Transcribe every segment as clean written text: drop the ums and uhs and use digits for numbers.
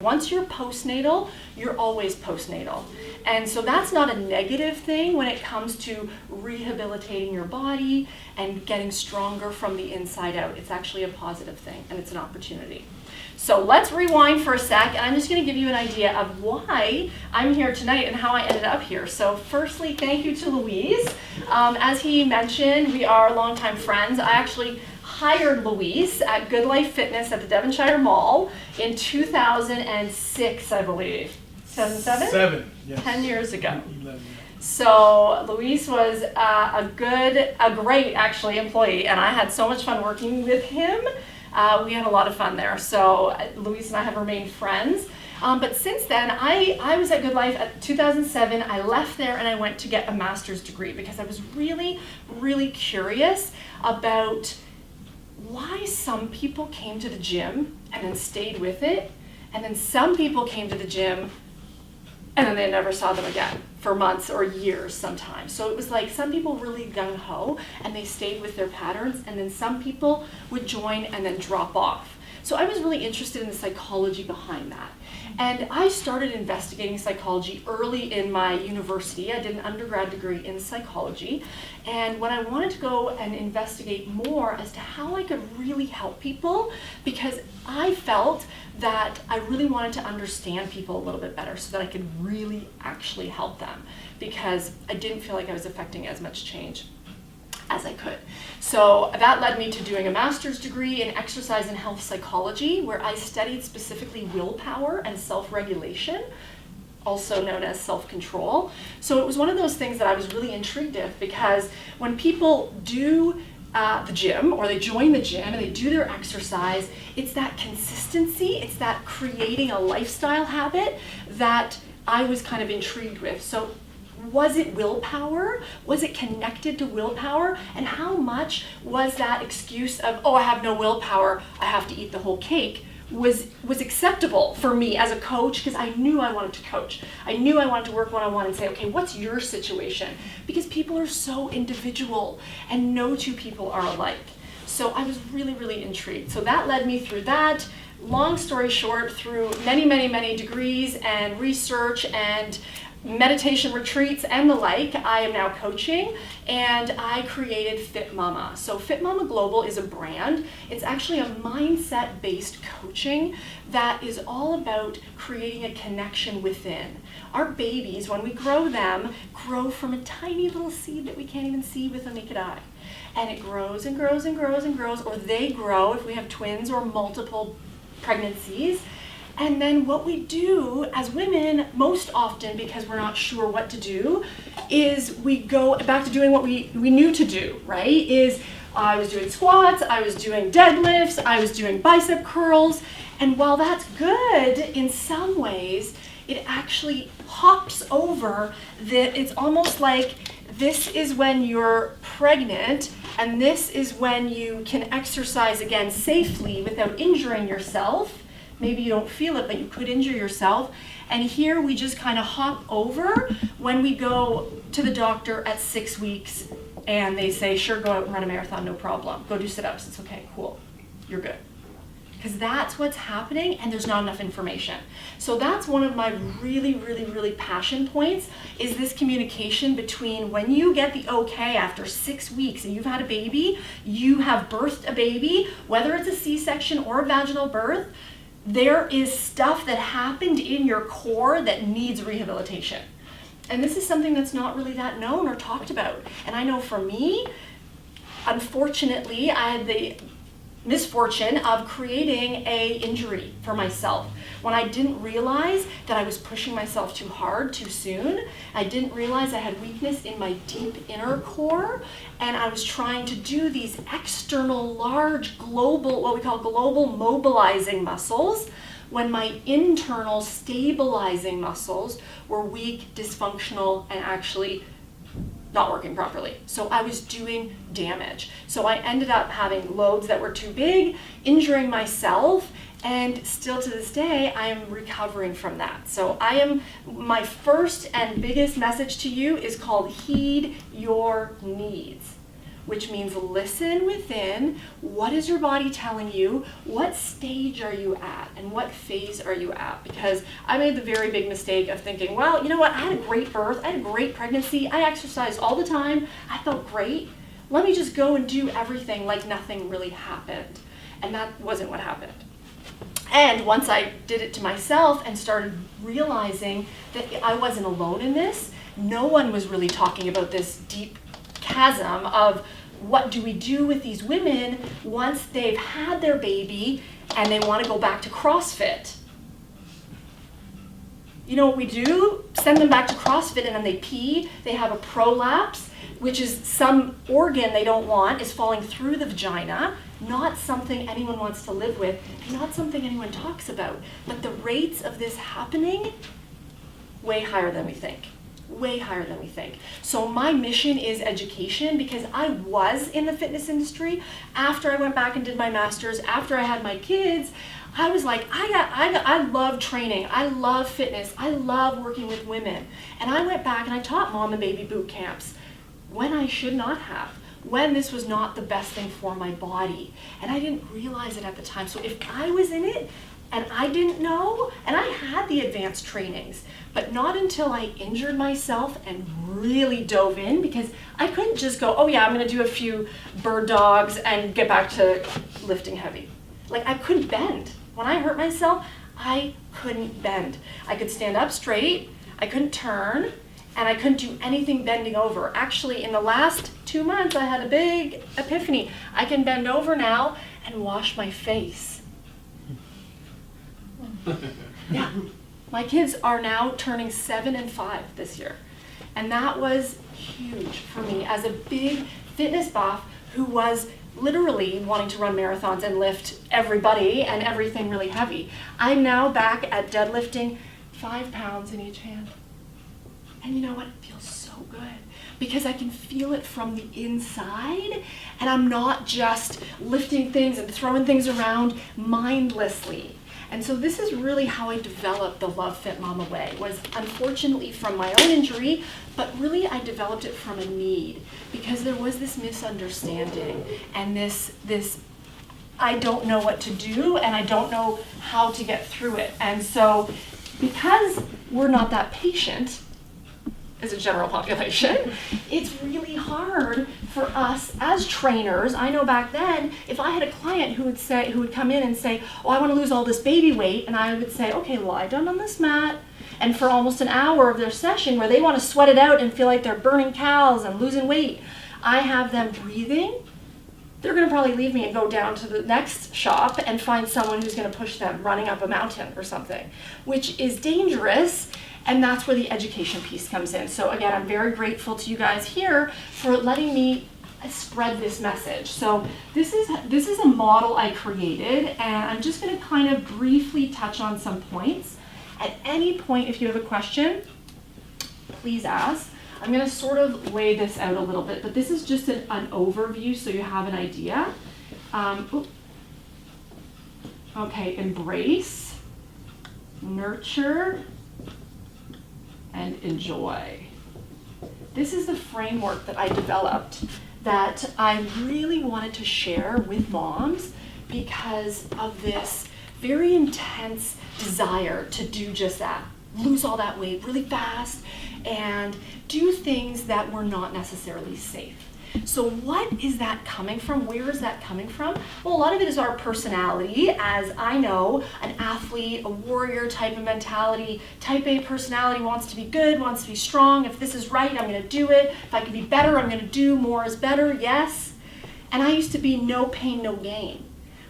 Once you're postnatal, you're always postnatal. And so that's not a negative thing when it comes to rehabilitating your body and getting stronger from the inside out. It's actually a positive thing, and it's an opportunity. So let's rewind for a sec, and I'm just going to give you an idea of why I'm here tonight and how I ended up here. So firstly, thank you to Louise. As he mentioned, we are longtime friends. I actually hired Louise at Good Life Fitness at the Devonshire Mall in 2006, I believe. 2007? 7, yes. 10 years ago. 11. So Luis was a great actually employee, and I had so much fun working with him. We had a lot of fun there. So Luis and I have remained friends. But since then, I was at Good Life at 2007. I left there and I went to get a master's degree because I was really, really curious about why some people came to the gym and then stayed with it, and then some people came to the gym and then they never saw them again for months or years sometimes. So it was like some people really gung-ho and they stayed with their patterns, and then some people would join and then drop off. So I was really interested in the psychology behind that. And I started investigating psychology early in my university. I did an undergrad degree in psychology. And when I wanted to go and investigate more as to how I could really help people, because I felt that I really wanted to understand people a little bit better so that I could really actually help them, because I didn't feel like I was affecting as much change as I could. So that led me to doing a master's degree in exercise and health psychology, where I studied specifically willpower and self-regulation, also known as self-control. So it was one of those things that I was really intrigued with, because when people do the gym, or they join the gym and they do their exercise, it's that consistency, it's that creating a lifestyle habit that I was kind of intrigued with. So was it willpower? Was it connected to willpower? And how much was that excuse of, oh, I have no willpower, I have to eat the whole cake, was acceptable for me as a coach, because I knew I wanted to coach. I knew I wanted to work one-on-one and say, okay, what's your situation? Because people are so individual and no two people are alike. So I was really, really intrigued. So that led me through that. Long story short, through many, many, many degrees and research and meditation retreats and the like, I am now coaching, and I created FitMama. So FitMama Global is a brand. It's actually a mindset-based coaching that is all about creating a connection within. Our babies, when we grow them, grow from a tiny little seed that we can't even see with the naked eye. And it grows and grows and grows and grows, or they grow if we have twins or multiple pregnancies. And then what we do as women, most often because we're not sure what to do, is we go back to doing what we knew to do, right? Is I was doing squats, I was doing deadlifts, I was doing bicep curls. And while that's good in some ways, it actually hops over that. It's almost like this is when you're pregnant, and this is when you can exercise again safely without injuring yourself. Maybe you don't feel it, but you could injure yourself. And here we just kind of hop over when we go to the doctor at 6 weeks and they say, sure, go out and run a marathon, no problem. Go do sit-ups, it's okay, cool, you're good. Because that's what's happening, and there's not enough information. So that's one of my really, really, really passion points, is this communication between when you get the okay after 6 weeks and you've had a baby, you have birthed a baby, whether it's a C-section or a vaginal birth, there is stuff that happened in your core that needs rehabilitation. And this is something that's not really that known or talked about. And I know for me, unfortunately, I had the misfortune of creating an injury for myself when I didn't realize that I was pushing myself too hard too soon. I didn't realize I had weakness in my deep inner core, and I was trying to do these external large global, what we call global mobilizing muscles, when my internal stabilizing muscles were weak, dysfunctional, and actually not working properly. So I was doing damage. So I ended up having loads that were too big, injuring myself, and still to this day, I am recovering from that. So my first and biggest message to you is called heed your needs. which means listen within. What is your body telling you? What stage are you at? And what phase are you at? Because I made the very big mistake of thinking, well, you know what? I had a great birth. I had a great pregnancy. I exercised all the time. I felt great. Let me just go and do everything like nothing really happened. And that wasn't what happened. And once I did it to myself and started realizing that I wasn't alone in this, no one was really talking about this deep chasm of what do we do with these women once they've had their baby and they want to go back to CrossFit. You know what we do? Send them back to CrossFit and then they pee, they have a prolapse, which is some organ they don't want is falling through the vagina, not something anyone wants to live with, not something anyone talks about. But the rates of this happening, way higher than we think. Way higher than we think. So my mission is education, because I was in the fitness industry. After I went back and did my master's, after I had my kids, I was like, I love training. I love fitness. I love working with women. And I went back and I taught mom and baby boot camps when I should not have, when this was not the best thing for my body. And I didn't realize it at the time. So if I was in it and I didn't know, and I had the advanced trainings, but not until I injured myself and really dove in, because I couldn't just go, oh yeah, I'm gonna do a few bird dogs and get back to lifting heavy. Like, I couldn't bend. When I hurt myself, I couldn't bend. I could stand up straight, I couldn't turn, and I couldn't do anything bending over. Actually, in the last 2 months, I had a big epiphany. I can bend over now and wash my face. Yeah. My kids are now turning 7 and 5 this year. And that was huge for me as a big fitness buff who was literally wanting to run marathons and lift everybody and everything really heavy. I'm now back at deadlifting 5 pounds in each hand. And you know what? It feels so good because I can feel it from the inside, and I'm not just lifting things and throwing things around mindlessly. And so this is really how I developed the Love FitMama way, was unfortunately from my own injury, but really I developed it from a need, because there was this misunderstanding and this I don't know what to do and I don't know how to get through it. And so because we're not that patient as a general population, it's really hard for us as trainers. I know back then, if I had a client who would come in and say, oh, I want to lose all this baby weight, and I would say, okay, lie down on this mat, and for almost an hour of their session where they want to sweat it out and feel like they're burning calories and losing weight, I have them breathing, they're going to probably leave me and go down to the next shop and find someone who's going to push them running up a mountain or something, which is dangerous. And that's where the education piece comes in. So again, I'm very grateful to you guys here for letting me spread this message. So this is a model I created, and I'm just going to kind of briefly touch on some points. At any point, if you have a question, please ask. I'm going to sort of lay this out a little bit, but this is just an overview so you have an idea. Okay, embrace, nurture, and enjoy. This is the framework that I developed that I really wanted to share with moms because of this very intense desire to do just that. Lose all that weight really fast and do things that were not necessarily safe. So what is that coming from? Where is that coming from? Well, a lot of it is our personality. As I know, an athlete, a warrior type of mentality, type A personality wants to be good, wants to be strong. If this is right, I'm going to do it. If I can be better, I'm going to do more is better. Yes. And I used to be no pain, no gain,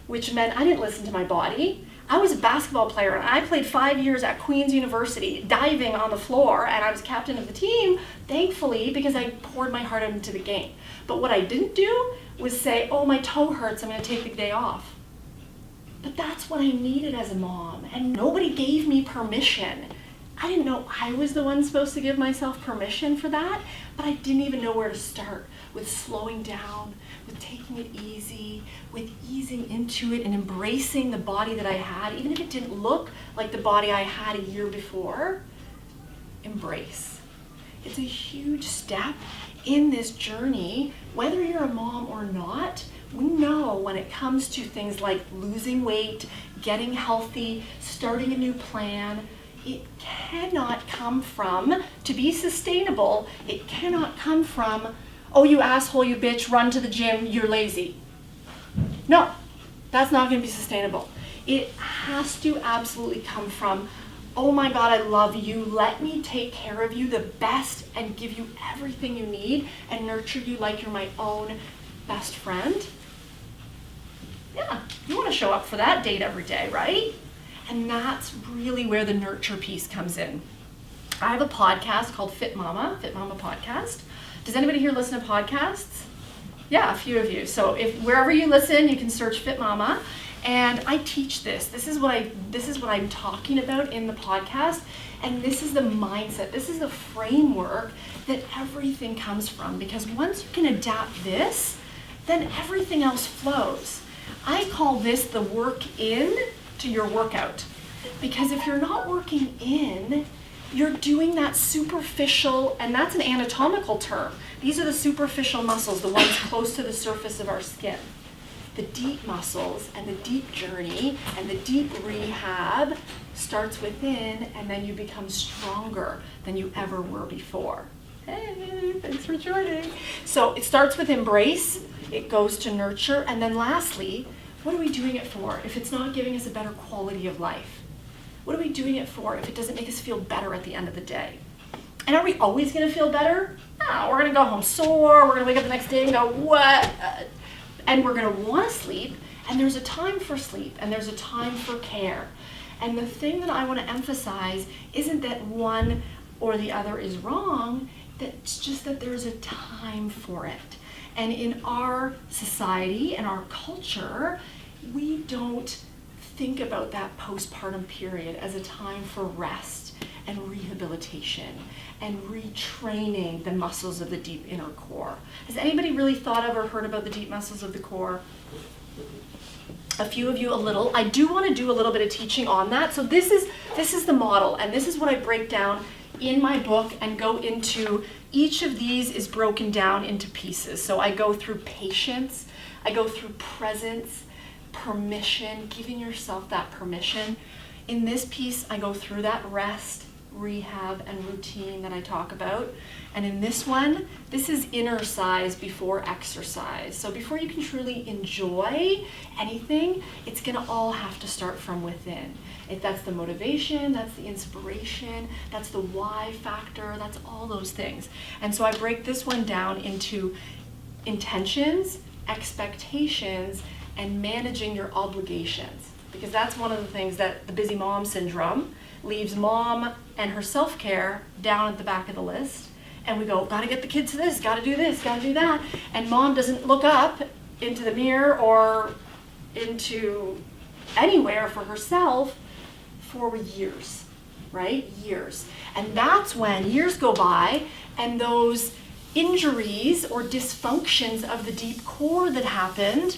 which meant I didn't listen to my body. I was a basketball player, and I played 5 years at Queen's University, diving on the floor, and I was captain of the team, thankfully, because I poured my heart out into the game. But what I didn't do was say, oh, my toe hurts, I'm going to take the day off. But that's what I needed as a mom, and nobody gave me permission. I didn't know I was the one supposed to give myself permission for that, but I didn't even know where to start with slowing down, with taking it easy, with easing into it and embracing the body that I had, even if it didn't look like the body I had a year before. Embrace. It's a huge step in this journey, whether you're a mom or not, we know when it comes to things like losing weight, getting healthy, starting a new plan, it cannot come from, to be sustainable, it cannot come from, oh, you asshole, you bitch, run to the gym, you're lazy. No, that's not going to be sustainable. It has to absolutely come from, oh my God, I love you. Let me take care of you the best and give you everything you need and nurture you like you're my own best friend. Yeah, you want to show up for that date every day, right? And that's really where the nurture piece comes in. I have a podcast called FitMama Podcast. Does anybody here listen to podcasts? Yeah, a few of you. So if wherever you listen, you can search FitMama. And I teach this. This is what I'm talking about in the podcast. And this is the mindset. This is the framework that everything comes from. Because once you can adapt this, then everything else flows. I call this the work in to your workout. Because if you're not working in, you're doing that superficial, and that's an anatomical term. These are the superficial muscles, the ones close to the surface of our skin. The deep muscles and the deep journey and the deep rehab starts within, and then you become stronger than you ever were before. Hey, thanks for joining. So it starts with embrace, it goes to nurture, and then lastly, what are we doing it for if it's not giving us a better quality of life? What are we doing it for if it doesn't make us feel better at the end of the day? And are we always going to feel better? No, we're going to go home sore, we're going to wake up the next day and go, what? And we're going to want to sleep, and there's a time for sleep, and there's a time for care. And the thing that I want to emphasize isn't that one or the other is wrong, it's just that there's a time for it. And in our society and our culture, we don't think about that postpartum period as a time for rest and rehabilitation and retraining the muscles of the deep inner core. Has anybody really thought of or heard about the deep muscles of the core? A few of you a little. I do want to do a little bit of teaching on that. So this is the model, and this is what I break down in my book and go into. Each of these is broken down into pieces. So I go through patience, I go through presence, permission, giving yourself that permission. In this piece, I go through that rest, rehab, and routine that I talk about. And in this one, this is inner size before exercise. So before you can truly enjoy anything, it's gonna all have to start from within. If that's the motivation, that's the inspiration, that's the why factor, that's all those things. And so I break this one down into intentions, expectations, and managing your obligations. Because that's one of the things that the busy mom syndrome leaves mom and her self-care down at the back of the list. And we go, gotta get the kids to this, gotta do this, gotta do that. And mom doesn't look up into the mirror or into anywhere for herself for years, right? Years. And that's when years go by and those injuries or dysfunctions of the deep core that happened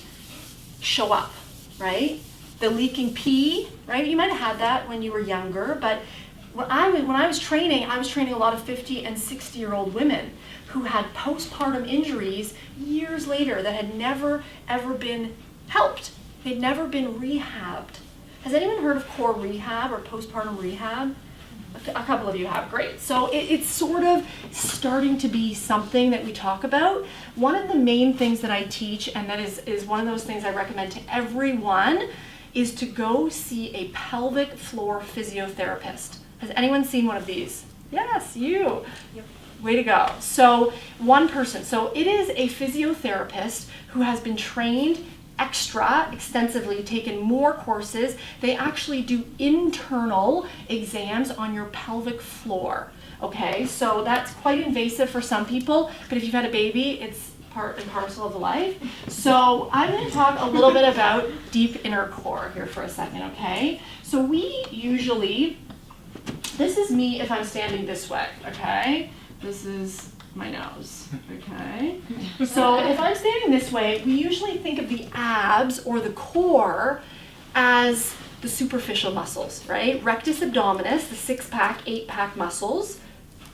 show up, right? The leaking pee, right? You might have had that when you were younger, but when I was training a lot of 50 and 60-year-old women who had postpartum injuries years later that had never, ever been helped. They'd never been rehabbed. Has anyone heard of core rehab or postpartum rehab? A couple of you have, great. So it's sort of starting to be something that we talk about. One of the main things that I teach, and that is one of those things I recommend to everyone, is to go see a pelvic floor physiotherapist. Has anyone seen one of these? Yes, you. Yep. Way to go. So one person. So it is a physiotherapist who has been trained extensively, taken more courses. They actually do internal exams on your pelvic floor. Okay, so that's quite invasive for some people, but if you've had a baby, it's part and parcel of life. So I'm going to talk a little bit about deep inner core here for a second, okay? So we usually, this is me if I'm standing this way, okay? This is my nose, okay? So if I'm standing this way, we usually think of the abs or the core as the superficial muscles, right? Rectus abdominis, the 6-pack, 8-pack muscles,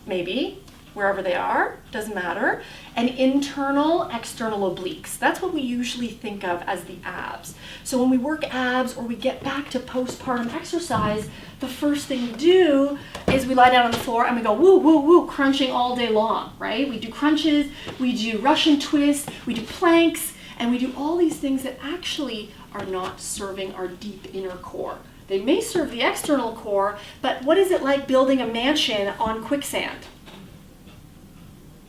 maybe. wherever they are, doesn't matter, and internal, external obliques. That's what we usually think of as the abs. So when we work abs or we get back to postpartum exercise, the first thing we do is we lie down on the floor and we go woo, woo, woo, crunching all day long, right? We do crunches, we do Russian twists, we do planks, and we do all these things that actually are not serving our deep inner core. They may serve the external core, but what is it like building a mansion on quicksand?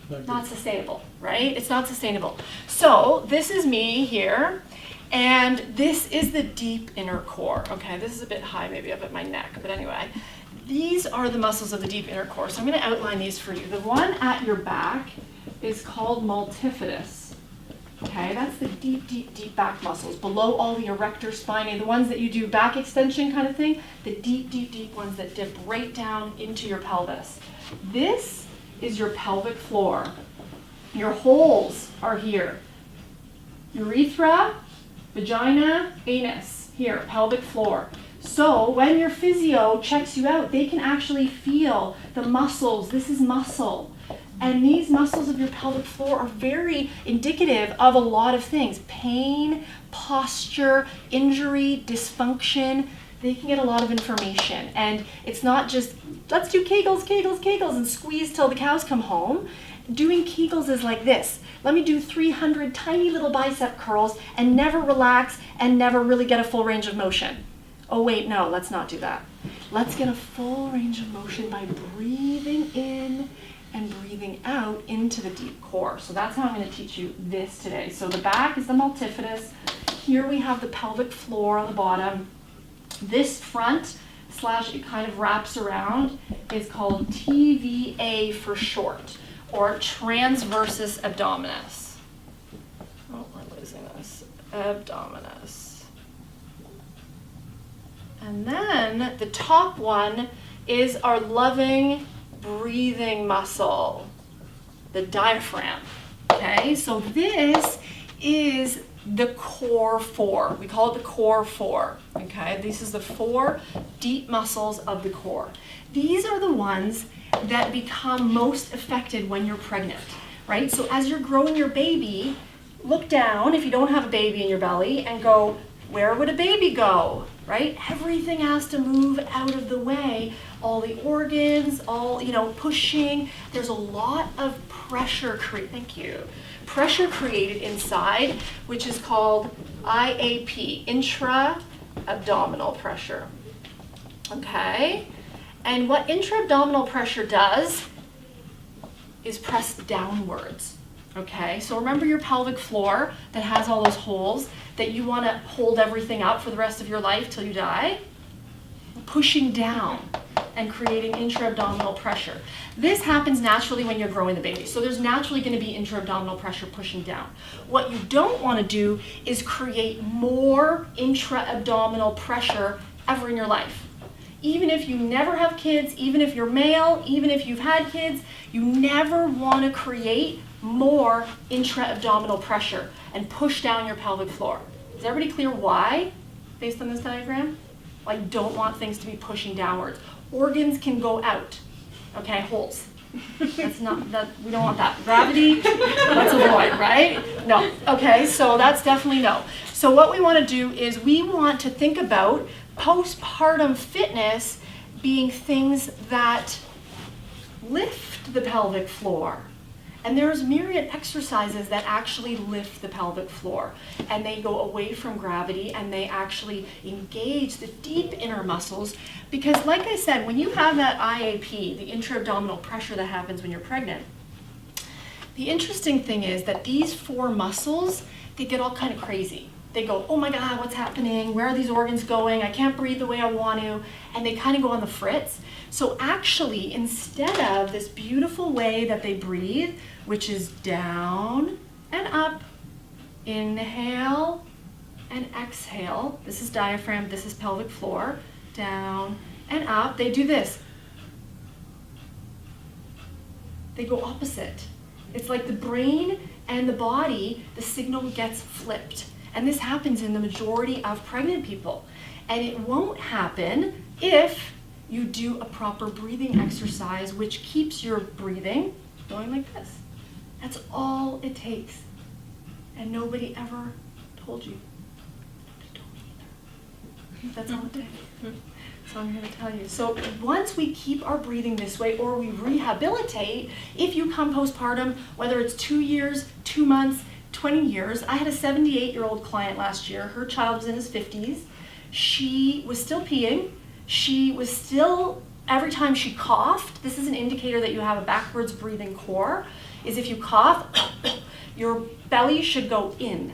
Not sustainable, right? It's not sustainable. So this is me here, and this is the deep inner core. Okay, this is a bit high maybe up at my neck, but anyway, these are the muscles of the deep inner core. So I'm going to outline these for you. The one at your back is called multifidus. Okay, that's the deep, deep, deep back muscles, below all the erector spinae, the ones that you do back extension kind of thing, the deep, deep, deep ones that dip right down into your pelvis. This is your pelvic floor. Your holes are here. Urethra, vagina, anus, here, pelvic floor. So when your physio checks you out, they can actually feel the muscles. This is muscle. And these muscles of your pelvic floor are very indicative of a lot of things. Pain, posture, injury, dysfunction. They can get a lot of information. And it's not just, let's do Kegels, Kegels, Kegels, and squeeze till the cows come home. Doing Kegels is like this. Let me do 300 tiny little bicep curls and never relax and never really get a full range of motion. Oh wait, no, let's not do that. Let's get a full range of motion by breathing in and breathing out into the deep core. So that's how I'm going to teach you this today. So the back is the multifidus. Here we have the pelvic floor on the bottom. This front slash it kind of wraps around is called TVA for short, or transversus abdominis. Oh, we're losing this. Abdominis. And then the top one is our loving breathing muscle, the diaphragm. Okay, so this is the core four. We call it the core four. Okay, this is the four deep muscles of the core. These are the ones that become most affected when you're pregnant, right? So as you're growing your baby, look down if you don't have a baby in your belly and go, where would a baby go, right? Everything has to move out of the way. All the organs, all, pushing. There's a lot of pressure pressure created inside, which is called IAP, intra-abdominal pressure. Okay? And what intra-abdominal pressure does is press downwards. Okay? So remember your pelvic floor that has all those holes that you want to hold everything up for the rest of your life till you die? Pushing down and creating intra-abdominal pressure. This happens naturally when you're growing the baby. So there's naturally going to be intra-abdominal pressure pushing down. What you don't want to do is create more intra-abdominal pressure ever in your life. Even if you never have kids, even if you're male, even if you've had kids, you never want to create more intra-abdominal pressure and push down your pelvic floor. Is everybody clear why, based on this diagram? Like, don't want things to be pushing downwards. Organs can go out. Okay, holes. That's not that, we don't want that. Gravity, let's avoid, right? No. Okay, so that's definitely no. So what we want to do is we want to think about postpartum fitness being things that lift the pelvic floor. And there's myriad exercises that actually lift the pelvic floor, and they go away from gravity and they actually engage the deep inner muscles, because like I said, when you have that IAP, the intra-abdominal pressure that happens when you're pregnant, the interesting thing is that these four muscles, they get all kind of crazy. They go, oh my God, what's happening? Where are these organs going? I can't breathe the way I want to. And they kind of go on the fritz. So actually, instead of this beautiful way that they breathe, which is down and up, inhale and exhale. This is diaphragm, this is pelvic floor. Down and up, they do this. They go opposite. It's like the brain and the body, the signal gets flipped. And this happens in the majority of pregnant people. And it won't happen if you do a proper breathing exercise, which keeps your breathing going like this. That's all it takes. And nobody ever told you. Nobody told me either. That's all it takes. So I'm going to tell you. So once we keep our breathing this way, or we rehabilitate, if you come postpartum, whether it's 2 years, 2 months, 20 years. I had a 78-year-old client last year. Her child was in his 50s. She was still peeing. She was still, every time she coughed, this is an indicator that you have a backwards breathing core, is if you cough, your belly should go in.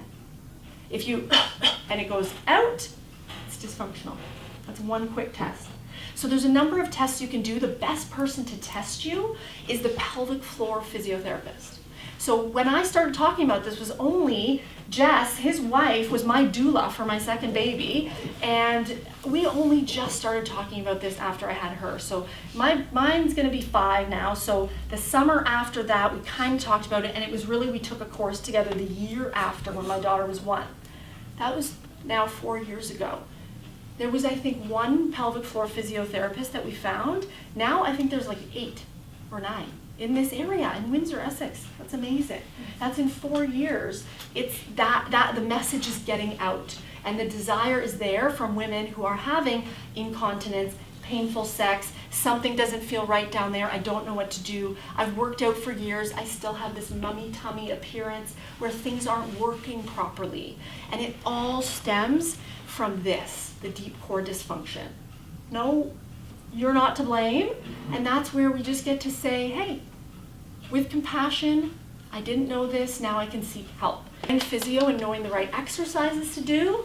If you, and it goes out, it's dysfunctional. That's one quick test. So there's a number of tests you can do. The best person to test you is the pelvic floor physiotherapist. So when I started talking about this was only Jess, his wife, was my doula for my second baby, and we only just started talking about this after I had her. So mine's gonna be 5 now, so the summer after that we kind of talked about it, and it was really, we took a course together the year after when my daughter was 1. That was now 4 years ago. There was, I think, 1 pelvic floor physiotherapist that we found. Now I think there's like 8 or 9. In this area, in Windsor, Essex. That's amazing. That's in 4 years. It's that the message is getting out, and the desire is there from women who are having incontinence, painful sex, something doesn't feel right down there, I don't know what to do, I've worked out for years, I still have this mummy tummy appearance where things aren't working properly. And it all stems from this, the deep core dysfunction. No, you're not to blame, and that's where we just get to say, hey, with compassion, I didn't know this, now I can seek help. And physio and knowing the right exercises to do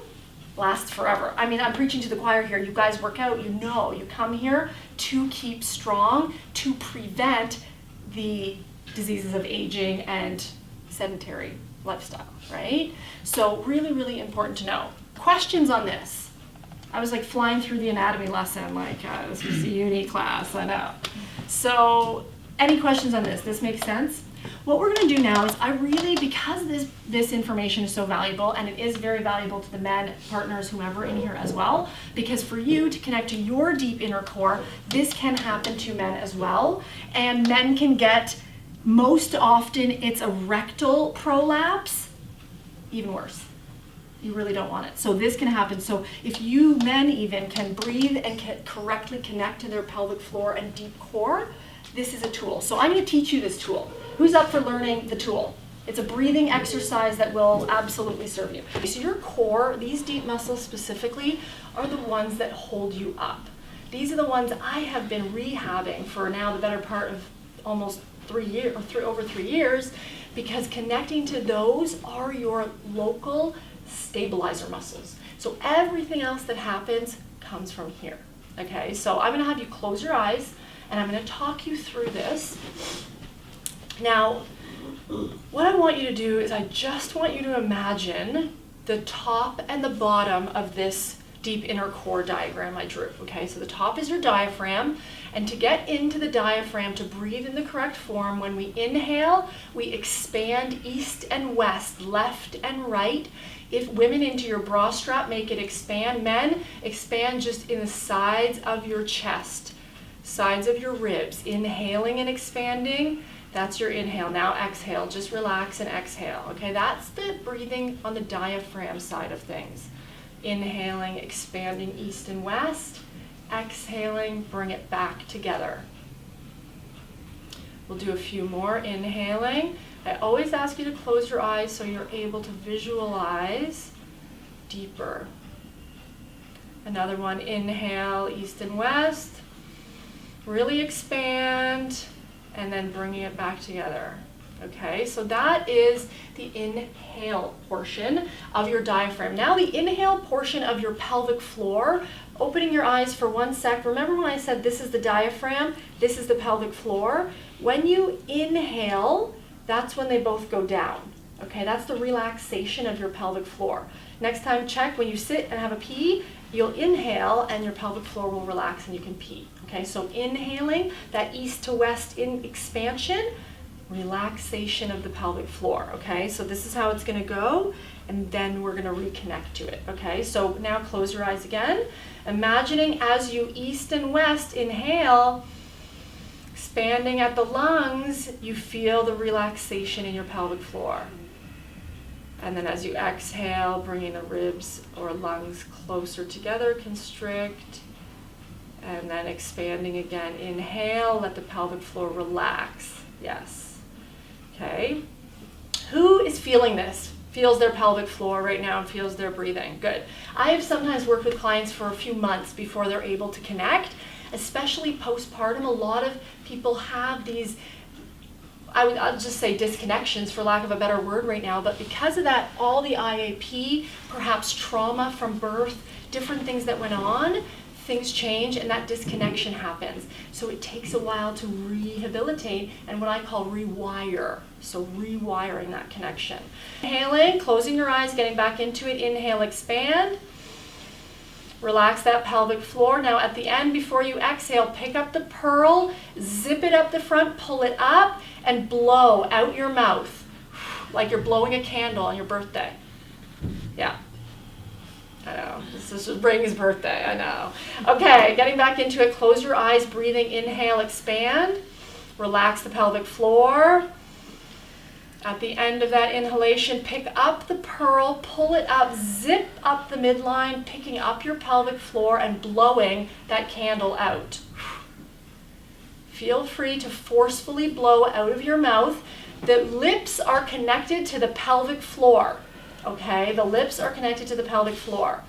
lasts forever. I mean, I'm preaching to the choir here. You guys work out, you know, you come here to keep strong, to prevent the diseases of aging and sedentary lifestyle, right? So really, really important to know. Questions on this? I was like flying through the anatomy lesson, like this was a uni class, I know. So any questions on this? This makes sense? What we're going to do now is I really, because this information is so valuable, and it is very valuable to the men, partners, whomever in here as well, because for you to connect to your deep inner core, this can happen to men as well. And men can get, most often, it's a rectal prolapse, even worse. You really don't want it. So this can happen. So if you men even can breathe and can correctly connect to their pelvic floor and deep core, this is a tool. So I'm going to teach you this tool. Who's up for learning the tool? It's a breathing exercise that will absolutely serve you. So your core, these deep muscles specifically, are the ones that hold you up. These are the ones I have been rehabbing for now the better part of almost 3 years, or over 3 years, because connecting to those are your local stabilizer muscles. So everything else that happens comes from here. Okay, so I'm going to have you close your eyes, and I'm going to talk you through this. Now, what I want you to do is I just want you to imagine the top and the bottom of this deep inner core diagram I drew. Okay, so the top is your diaphragm, and to get into the diaphragm, to breathe in the correct form, when we inhale, we expand east and west, left and right. If women into your bra strap, make it expand. Men, expand just in the sides of your chest, sides of your ribs, inhaling and expanding. That's your inhale. Now exhale, just relax and exhale. Okay, that's the breathing on the diaphragm side of things. Inhaling, expanding east and west. Exhaling, bring it back together. We'll do a few more. Inhaling. I always ask you to close your eyes so you're able to visualize deeper. Another one. Inhale, east and west. Really expand, and then bringing it back together. Okay, so that is the inhale portion of your diaphragm. Now the inhale portion of your pelvic floor, opening your eyes for 1 sec. Remember when I said this is the diaphragm, this is the pelvic floor? When you inhale, that's when they both go down. Okay, that's the relaxation of your pelvic floor. Next time, check when you sit and have a pee, you'll inhale and your pelvic floor will relax and you can pee. Okay, so inhaling, that east to west in expansion, relaxation of the pelvic floor. Okay, so this is how it's going to go, and then we're going to reconnect to it. Okay, so now close your eyes again, imagining as you east and west inhale, expanding at the lungs, you feel the relaxation in your pelvic floor. And then as you exhale, bringing the ribs or lungs closer together, constrict. And then expanding again. Inhale, let the pelvic floor relax. Yes. Okay. Who is feeling this? Feels their pelvic floor right now and feels their breathing. Good. I have sometimes worked with clients for a few months before they're able to connect, especially postpartum. A lot of people have these, I'll just say disconnections for lack of a better word right now, but because of that, all the IAP, perhaps trauma from birth, different things that went on, things change and that disconnection happens. So it takes a while to rehabilitate and what I call rewire. So rewiring that connection. Inhaling, closing your eyes, getting back into it. Inhale, expand. Relax that pelvic floor. Now at the end, before you exhale, pick up the pearl, zip it up the front, pull it up, and blow out your mouth like you're blowing a candle on your birthday. Yeah. I know, this is Bring's birthday, I know. Okay, getting back into it, close your eyes, breathing, inhale, expand. Relax the pelvic floor. At the end of that inhalation, pick up the pearl, pull it up, zip up the midline, picking up your pelvic floor and blowing that candle out. Feel free to forcefully blow out of your mouth. The lips are connected to the pelvic floor. Okay, the lips are connected to the pelvic floor.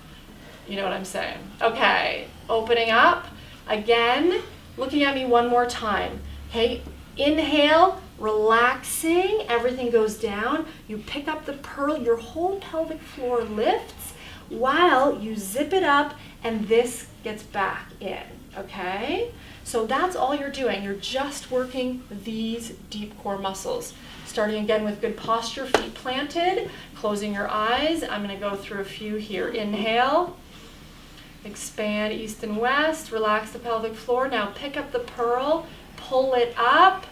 You know what I'm saying? Okay, opening up. Again, looking at me one more time. Okay, inhale, relaxing, everything goes down. You pick up the pearl, your whole pelvic floor lifts while you zip it up and this gets back in, okay? So that's all you're doing. You're just working these deep core muscles. Starting again with good posture, feet planted, closing your eyes. I'm going to go through a few here. Inhale, expand east and west, relax the pelvic floor. Now pick up the pearl, pull it up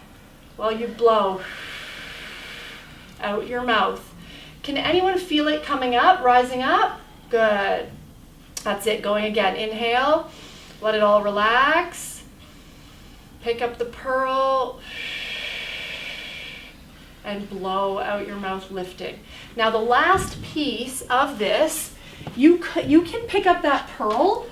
while you blow out your mouth. Can anyone feel it coming up, rising up? Good. That's it, going again. Inhale, let it all relax. Pick up the pearl and blow out your mouth, lifting. Now the last piece of this, you can pick up that pearl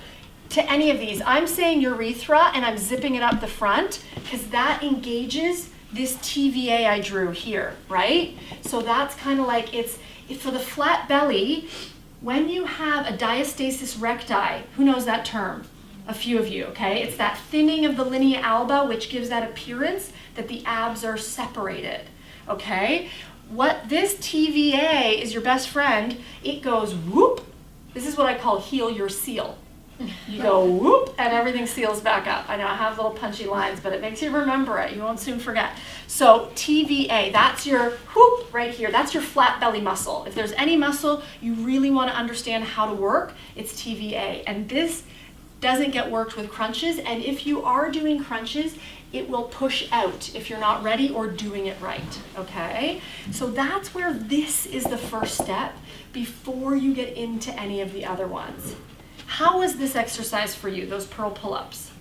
to any of these. I'm saying urethra and I'm zipping it up the front because that engages this TVA I drew here, right? So that's kind of like it's for the flat belly. When you have a diastasis recti, who knows that term? A few of you, okay? It's that thinning of the linea alba which gives that appearance that the abs are separated. Okay, what this TVA is your best friend. It goes whoop. This is what I call heal your seal. You go whoop and everything seals back up. I know I have little punchy lines, but it makes you remember it. You won't soon forget. So TVA, that's your whoop right here. That's your flat belly muscle. If there's any muscle you really want to understand how to work, it's TVA. And this doesn't get worked with crunches. And if you are doing crunches, it will push out if you're not ready or doing it right, okay? So that's where this is the first step before you get into any of the other ones. How was this exercise for you, those pearl pull-ups?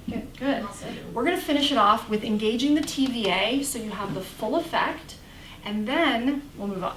Good. We're gonna finish it off with engaging the TVA so you have the full effect, and then we'll move on.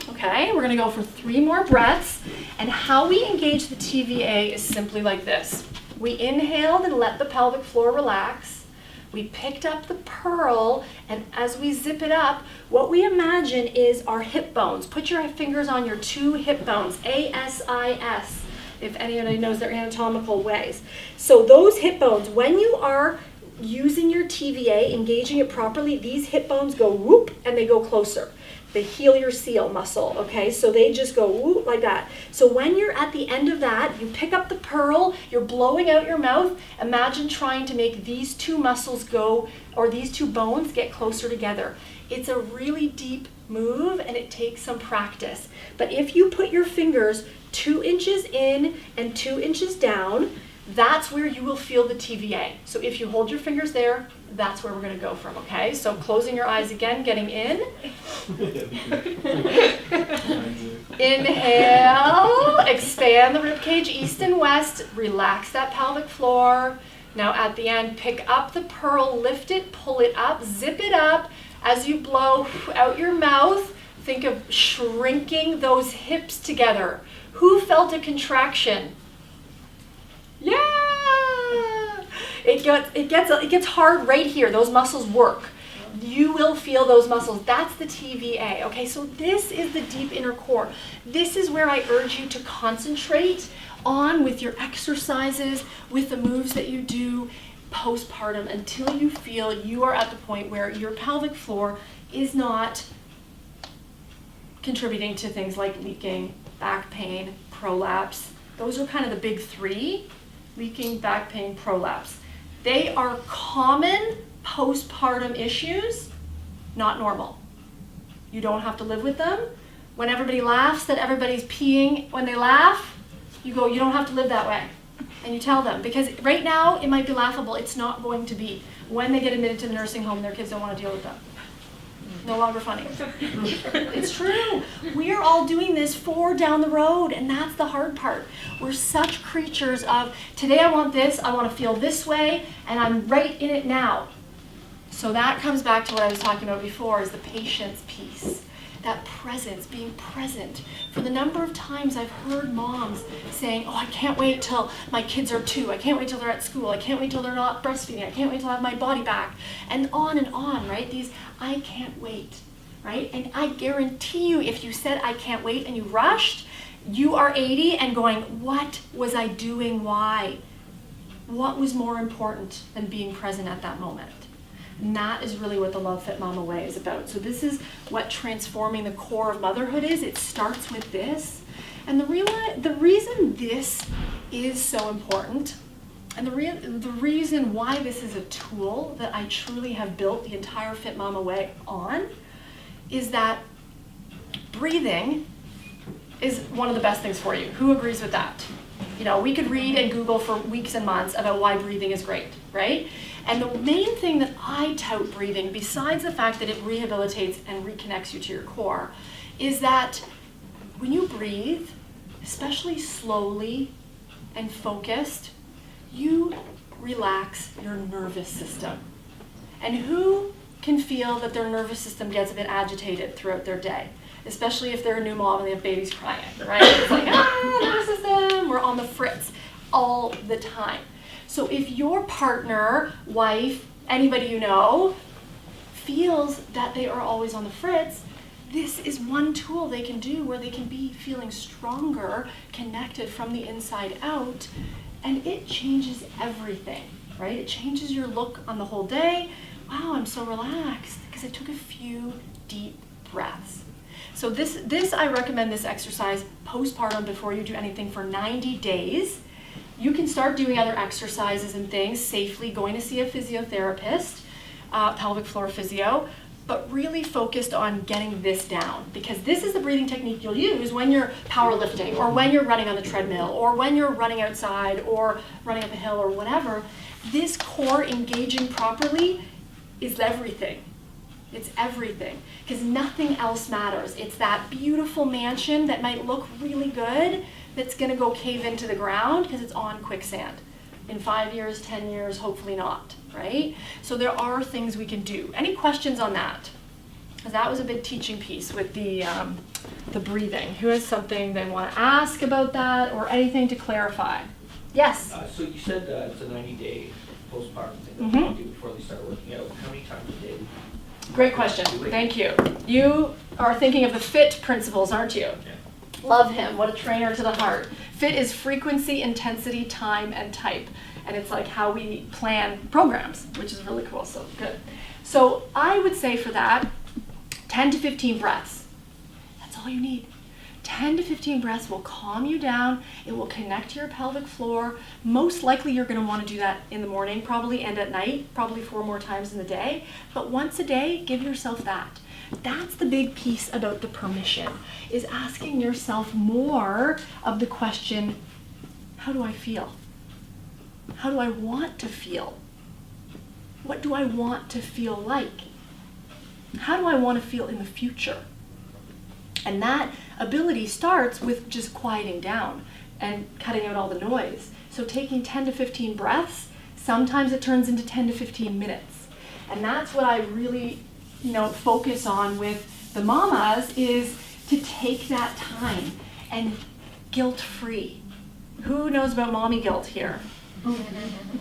Okay, we're gonna go for 3 more breaths, and how we engage the TVA is simply like this. We inhaled and let the pelvic floor relax. We picked up the pearl, and as we zip it up, what we imagine is our hip bones. Put your fingers on your 2 hip bones, ASIS, if anybody knows their anatomical ways. So those hip bones, when you are using your TVA, engaging it properly, these hip bones go whoop and they go closer. They heal your seal muscle, okay? So they just go whoop like that. So when you're at the end of that, you pick up the pearl, you're blowing out your mouth. Imagine trying to make these 2 muscles go, or these 2 bones get closer together. It's a really deep move and it takes some practice. But if you put your fingers 2 inches in and 2 inches down, that's where you will feel the TVA. So if you hold your fingers there, that's where we're going to go from, okay? So closing your eyes again, getting in. Inhale, expand the rib cage east and west, relax that pelvic floor. Now at the end, pick up the pearl, lift it, pull it up, zip it up. As you blow out your mouth, think of shrinking those hips together. Who felt a contraction? Yeah! It gets hard right here. Those muscles work. You will feel those muscles. That's the TVA. Okay, so this is the deep inner core. This is where I urge you to concentrate on with your exercises, with the moves that you do postpartum, until you feel you are at the point where your pelvic floor is not contributing to things like leaking, back pain, prolapse. Those are kind of the big three: leaking, back pain, prolapse. They are common postpartum issues, not normal. You don't have to live with them. When everybody laughs that everybody's peeing when they laugh, you go, you don't have to live that way. And you tell them, because right now it might be laughable. It's not going to be. When they get admitted to the nursing home, their kids don't want to deal with them. No longer funny. It's true. We are all doing this for down the road, and that's the hard part. We're such creatures of, today I want this, I want to feel this way, and I'm right in it now. So that comes back to what I was talking about before, is the patience piece. That presence, being present. For the number of times I've heard moms saying, oh, I can't wait till my kids are 2. I can't wait till they're at school. I can't wait till they're not breastfeeding. I can't wait till I have my body back. And on, right? These, I can't wait, right? And I guarantee you, if you said, I can't wait, and you rushed, you are 80 and going, what was I doing? Why? What was more important than being present at that moment? And that is really what the Love Fit Mama way is about. So this is what transforming the core of motherhood is. It starts with this. And the reason this is so important, and the reason why this is a tool that I truly have built the entire Fit Mama way on, is that breathing is one of the best things for you. Who agrees with that? You know, we could read and Google for weeks and months about why breathing is great, right? And the main thing that I tout breathing, besides the fact that it rehabilitates and reconnects you to your core, is that when you breathe, especially slowly and focused, you relax your nervous system. And who can feel that their nervous system gets a bit agitated throughout their day? Especially if they're a new mom and they have babies crying, right? It's like, nervous system, we're on the fritz all the time. So if your partner, wife, anybody you know, feels that they are always on the fritz, this is one tool they can do where they can be feeling stronger, connected from the inside out, and it changes everything, right? It changes your look on the whole day. Wow, I'm so relaxed because I took a few deep breaths. So this I recommend this exercise postpartum before you do anything for 90 days. You can start doing other exercises and things safely, going to see a physiotherapist, pelvic floor physio, but really focused on getting this down, because this is the breathing technique you'll use when you're powerlifting, or when you're running on the treadmill, or when you're running outside, or running up a hill, or whatever. This core engaging properly is everything. It's everything, because nothing else matters. It's that beautiful mansion that might look really good that's going to go cave into the ground because it's on quicksand. In 5 years, 10 years, hopefully not, right? So there are things we can do. Any questions on that? Because that was a big teaching piece with the breathing. Who has something they want to ask about that, or anything to clarify? Yes? So you said it's a 90-day postpartum thing that they do before they start working out. How many times a day? Great question. Thank you. You are thinking of the FIT principles, aren't you? Yeah. Love him. What a trainer to the heart. FIT is frequency, intensity, time, and type. And it's like how we plan programs, which is really cool. So good. So I would say for that, 10 to 15 breaths. That's all you need. 10 to 15 breaths will calm you down. It will connect to your pelvic floor. Most likely you're going to want to do that in the morning, probably, and at night, probably 4 more times in the day. But once a day, give yourself that. That's the big piece about the permission, is asking yourself more of the question, how do I feel? How do I want to feel? What do I want to feel like? How do I want to feel in the future? And that ability starts with just quieting down and cutting out all the noise. So taking 10 to 15 breaths Sometimes it turns into 10 to 15 minutes. And that's what I really, focus on with the mamas, is to take that time and guilt-free. Who knows about mommy guilt here?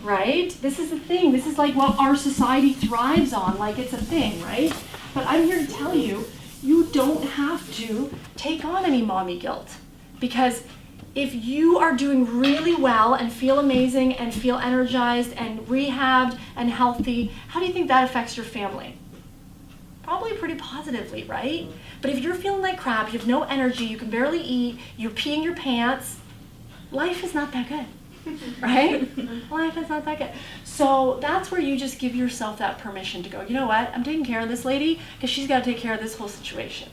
Right? This is the thing. This is like what our society thrives on, like it's a thing, right? But I'm here to tell you, you don't have to take on any mommy guilt. Because if you are doing really well and feel amazing and feel energized and rehabbed and healthy, how do you think that affects your family? Probably pretty positively, right? But if you're feeling like crap, you have no energy, you can barely eat, you're peeing your pants, life is not that good, right? Life is not that good. So that's where you just give yourself that permission to go, you know what, I'm taking care of this lady because she's got to take care of this whole situation.